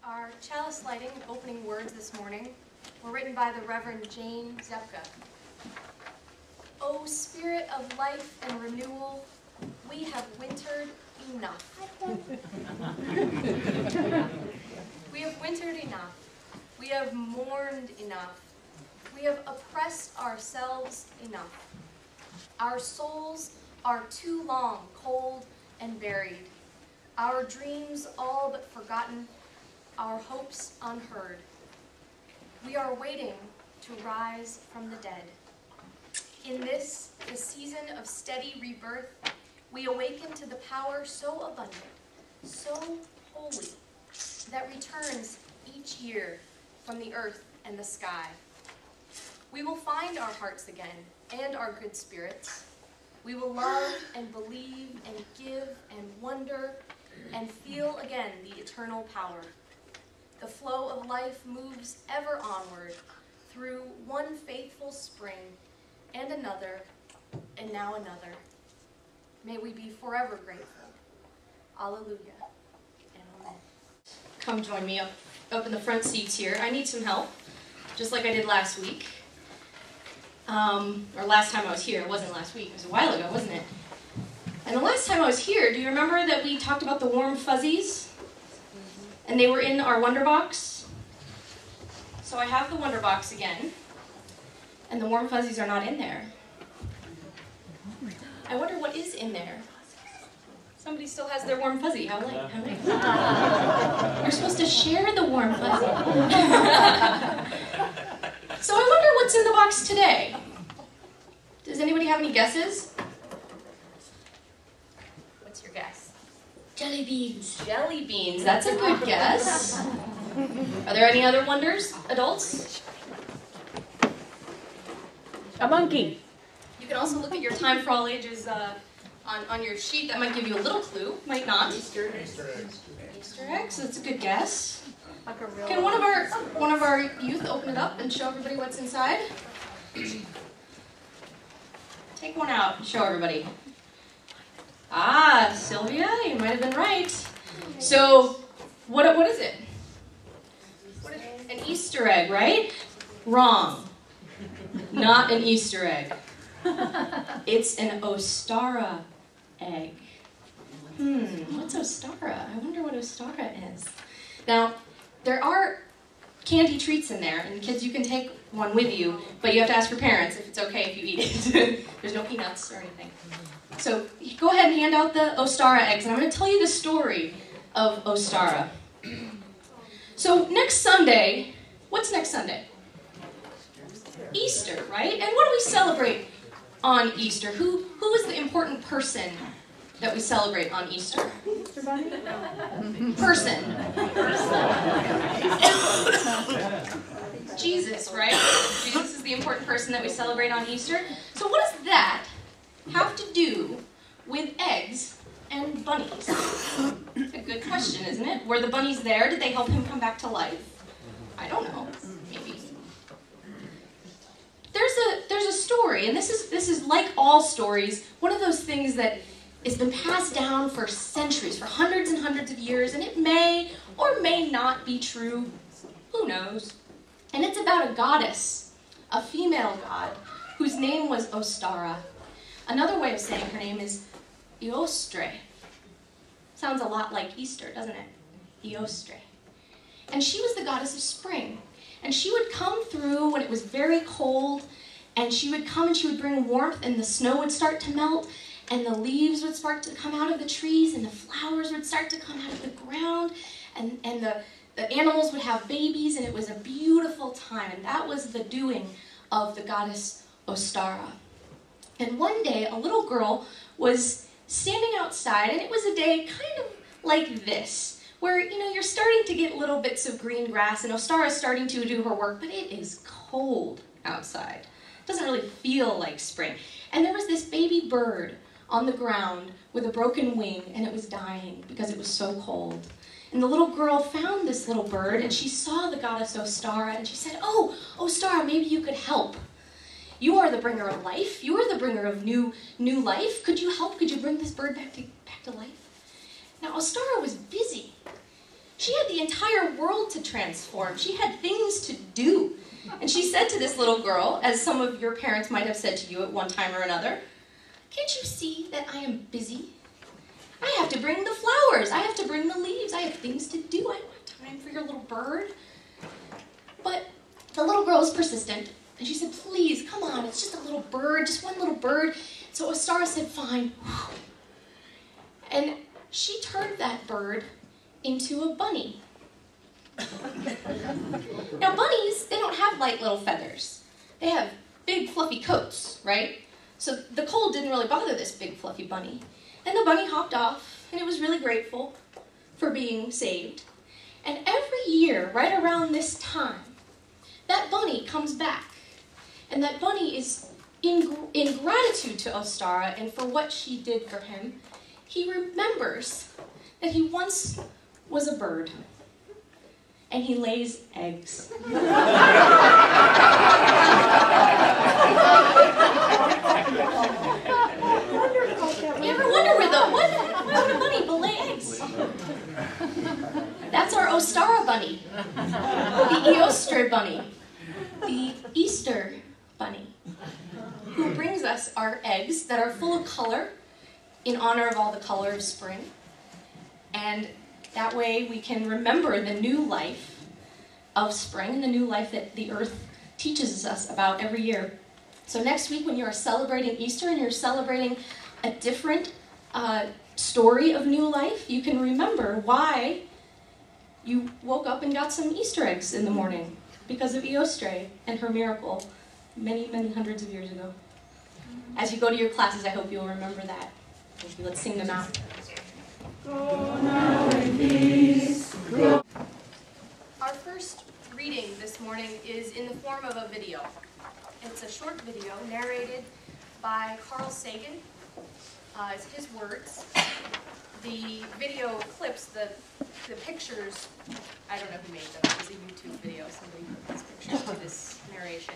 Our chalice lighting and opening words this morning were written by the Reverend Jane Zepka. O Spirit of life and renewal, we have wintered enough. We have wintered enough. We have mourned enough. We have oppressed ourselves enough. Our souls are too long cold and buried. Our dreams all but forgotten, our hopes unheard. We are waiting to rise from the dead. In this, the season of steady rebirth, we awaken to the power so abundant, so holy, that returns each year from the earth and the sky. We will find our hearts again and our good spirits. We will love and believe and give and wonder and feel again the eternal power. The flow of life moves ever onward through one faithful spring and another, and now another. May we be forever grateful. Alleluia and amen. Come join me up in the front seats here. I need some help, just like I did last week. Or last time I was here. It wasn't last week. It was a while ago, wasn't it? And the last time I was here, do you remember that we talked about the warm fuzzies? And they were in our Wonder Box? So I have the Wonder Box again. And the warm fuzzies are not in there. I wonder what is in there. Somebody still has their warm fuzzy. How late? How late? You're supposed to share the warm fuzzy. So I wonder what's in the box today. Does anybody have any guesses? What's your guess? Jelly beans. Jelly beans. That's a good guess. Are there any other wonders, adults? A monkey. You can also look at your Time for All Ages on your sheet. That might give you a little clue. Might not. Easter eggs. Easter eggs. That's a good guess. Can one of our youth open it up and show everybody what's inside? Take one out and show everybody. Ah, Sylvia, you might have been right. So, what is it? An Easter egg, right? Wrong. Not an Easter egg. It's an Ostara egg. What's Ostara? I wonder what Ostara is. Now, there are candy treats in there, and kids, you can take one with you, but you have to ask your parents if it's okay if you eat it. There's no peanuts or anything. So go ahead and hand out the Ostara eggs, and I'm going to tell you the story of Ostara. So next Sunday, what's next Sunday? Easter, right? And what do we celebrate on Easter? Who is the important person that we celebrate on Easter? Person. Jesus, right? Jesus is the important person that we celebrate on Easter. So what does that have to do with eggs and bunnies? It's a good question, isn't it? Were the bunnies there? Did they help him come back to life? I don't know. Maybe. There's a story, and this is like all stories, one of those things that has been passed down for centuries, for hundreds and hundreds of years, and it may or may not be true. Who knows? And it's about a goddess, a female god, whose name was Ostara. Another way of saying her name is Eostre. Sounds a lot like Easter, doesn't it? Eostre. And she was the goddess of spring. And she would come through when it was very cold, and she would come and she would bring warmth, and the snow would start to melt, and the leaves would start to come out of the trees, and the flowers would start to come out of the ground, and the animals would have babies, and it was a beautiful time. And that was the doing of the goddess Ostara. And one day, a little girl was standing outside, and it was a day kind of like this, where, you're starting to get little bits of green grass, and Ostara is starting to do her work, but it is cold outside. It doesn't really feel like spring. And there was this baby bird on the ground with a broken wing, and it was dying because it was so cold. And the little girl found this little bird, and she saw the goddess Ostara, and she said, "Oh, Ostara, maybe you could help. You are the bringer of life. You are the bringer of new life. Could you help? Could you bring this bird back to life?" Now, Ostara was busy. She She had the entire world to transform. She had things to do. And she said to this little girl, as some of your parents might have said to you at one time or another, "Can't you see that I am busy? I have to bring the flowers. I have to bring the leaves. I have things to do. I don't have time for your little bird." But the little girl was persistent. And she said, "Please, come on, it's just a little bird, just one little bird." So Ostara said, "Fine." And she turned that bird into a bunny. Now bunnies, they don't have light little feathers. They have big fluffy coats, right? So the cold didn't really bother this big fluffy bunny. And the bunny hopped off, and it was really grateful for being saved. And every year, right around this time, that bunny comes back. And that bunny is in gratitude to Ostara and for what she did for him. He remembers that he once was a bird. And he lays eggs. You ever wonder why would a bunny lay eggs? That's our Ostara bunny, the Eostre bunny, the Easter bunny, who brings us our eggs that are full of color in honor of all the color of spring. And that way we can remember the new life of spring and the new life that the earth teaches us about every year. So next week when you're celebrating Easter and you're celebrating a different story of new life, you can remember why you woke up and got some Easter eggs in the morning because of Eostre and her miracle many, many hundreds of years ago. As you go to your classes, I hope you'll remember that. Thank you. Let's sing them out. Go now in peace. Our first reading this morning is in the form of a video. It's a short video narrated by Carl Sagan. It's his words. The video clips, the pictures, I don't know who made them. It was a YouTube video. Somebody put these pictures to this narration.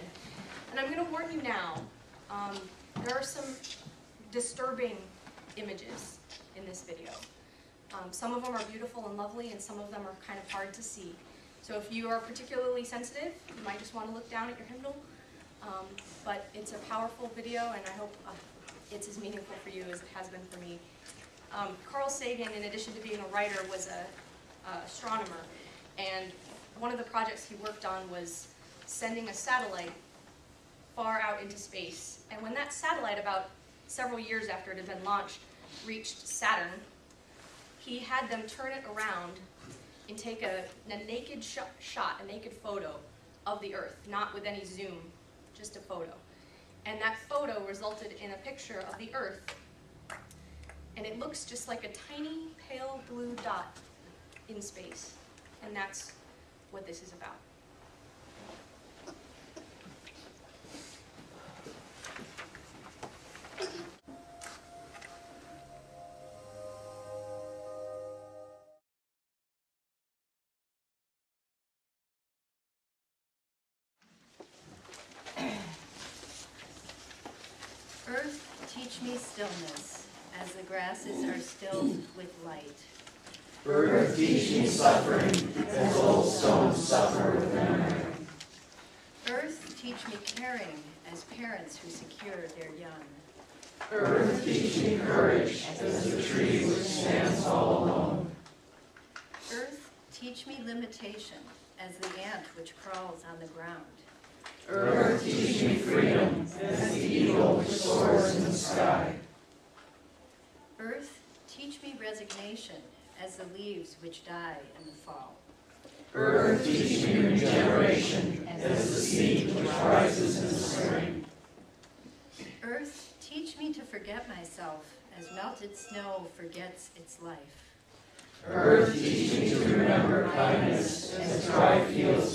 And I'm going to warn you now, there are some disturbing images in this video. Some of them are beautiful and lovely, and some of them are kind of hard to see. So if you are particularly sensitive, you might just want to look down at your hymnal. But it's a powerful video, and I hope it's as meaningful for you as it has been for me. Carl Sagan, in addition to being a writer, was an astronomer. And one of the projects he worked on was sending a satellite far out into space. And when that satellite, about several years after it had been launched, reached Saturn, he had them turn it around and take a naked shot, a naked photo of the Earth, not with any zoom, just a photo. And that photo resulted in a picture of the Earth, and it looks just like a tiny pale blue dot in space. And that's what this is about. Earth, teach me stillness, as the grasses are stilled with light. Earth, teach me suffering, as old stones suffer with memory. Earth, teach me caring, as parents who secure their young. Earth, teach me courage, as the tree which stands all alone. Earth, teach me limitation, as the ant which crawls on the ground. Earth, teach me freedom, as the eagle which soars in the sky. Earth, teach me resignation, as the leaves which die in the fall. Earth, teach me regeneration, as the seed which rises in the spring. Earth, teach me to forget myself, as melted snow forgets its life. Earth, teach me to remember kindness, as dry fields